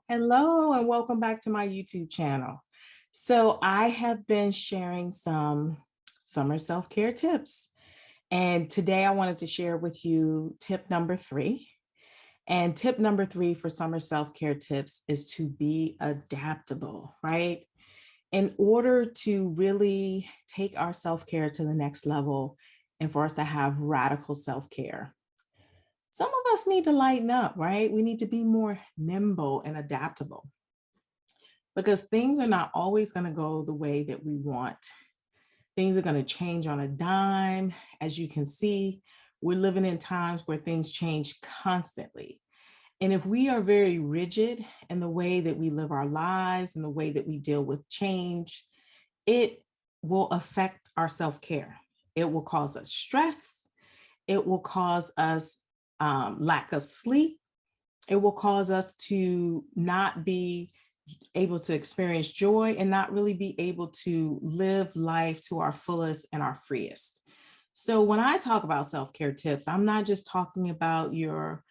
Hello and welcome back to my YouTube channel. So I have been sharing some summer self-care tips. And today I wanted to share with you tip number 3. And tip number 3 for summer self-care tips is to be adaptable, right? In order to really take our self-care to the next level and for us to have radical self-care, some of us need to lighten up, right? We need to be more nimble and adaptable because things are not always going to go the way that we want. Things are going to change on a dime. As you can see, we're living in times where things change constantly. And if we are very rigid in the way that we live our lives and the way that we deal with change, it will affect our self-care. It will cause us stress. It will cause us lack of sleep. It will cause us to not be able to experience joy and not really be able to live life to our fullest and our freest. So when I talk about self-care tips, I'm not just talking about your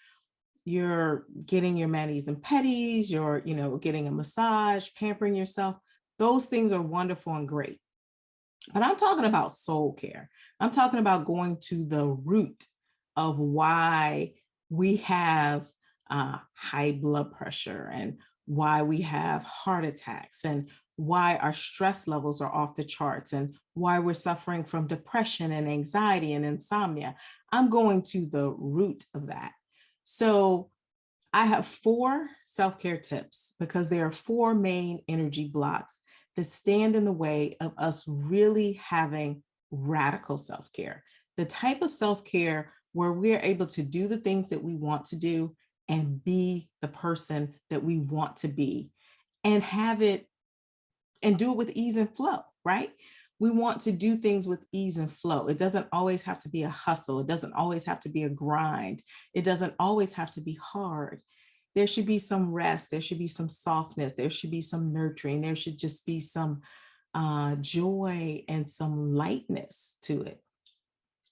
getting your manis and petties, your getting a massage, pampering yourself. Those things are wonderful and great. But I'm talking about soul care. I'm talking about going to the root of why we have high blood pressure and why we have heart attacks and why our stress levels are off the charts and why we're suffering from depression and anxiety and insomnia. I'm going to the root of that. So I have 4 self-care tips because there are 4 main energy blocks that stand in the way of us really having radical self-care, the type of self-care where we're able to do the things that we want to do and be the person that we want to be and have it and do it with ease and flow, right? We want to do things with ease and flow. It doesn't always have to be a hustle. It doesn't always have to be a grind. It doesn't always have to be hard. There should be some rest. There should be some softness. There should be some nurturing. There should just be some joy and some lightness to it.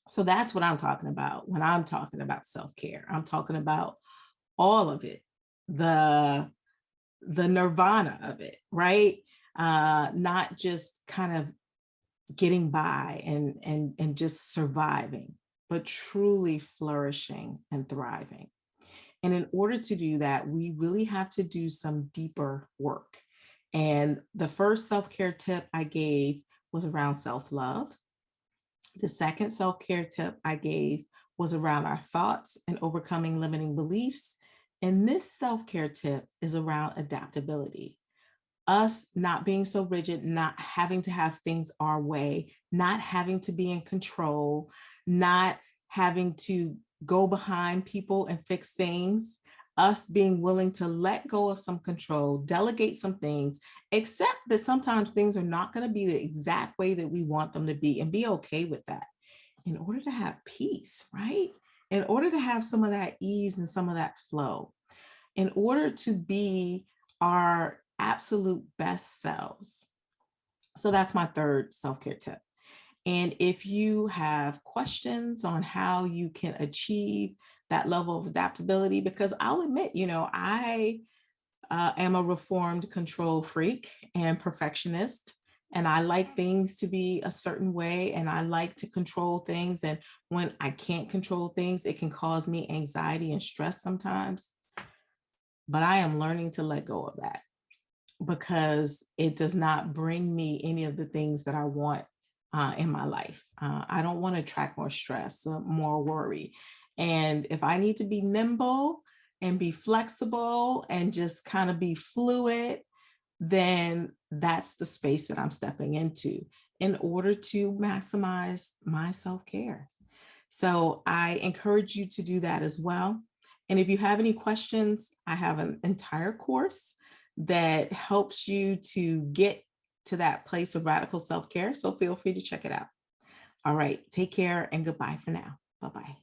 So that's what I'm talking about when I'm talking about self-care. I'm talking about all of it, the nirvana of it, right? Not just kind of getting by and just surviving, but truly flourishing and thriving. And in order to do that, we really have to do some deeper work. And the first self-care tip I gave was around self-love. The second self-care tip I gave was around our thoughts and overcoming limiting beliefs. And this self-care tip is around adaptability. Us not being so rigid, not having to have things our way, not having to be in control, not having to go behind people and fix things, us being willing to let go of some control, delegate some things, accept that sometimes things are not going to be the exact way that we want them to be and be okay with that in order to have peace, right? In order to have some of that ease and some of that flow, in order to be our absolute best selves. So that's my third self-care tip. And if you have questions on how you can achieve that level of adaptability, because I'll admit, I am a reformed control freak and perfectionist, and I like things to be a certain way, and I like to control things. And when I can't control things, it can cause me anxiety and stress sometimes. But I am learning to let go of that because it does not bring me any of the things that I want in my life. I don't want to attract more stress, more worry. And if I need to be nimble and be flexible and just kind of be fluid, then that's the space that I'm stepping into in order to maximize my self-care. So I encourage you to do that as well. And if you have any questions, I have an entire course that helps you to get to that place of radical self-care. So feel free to check it out. All right, take care and goodbye for now. Bye-bye.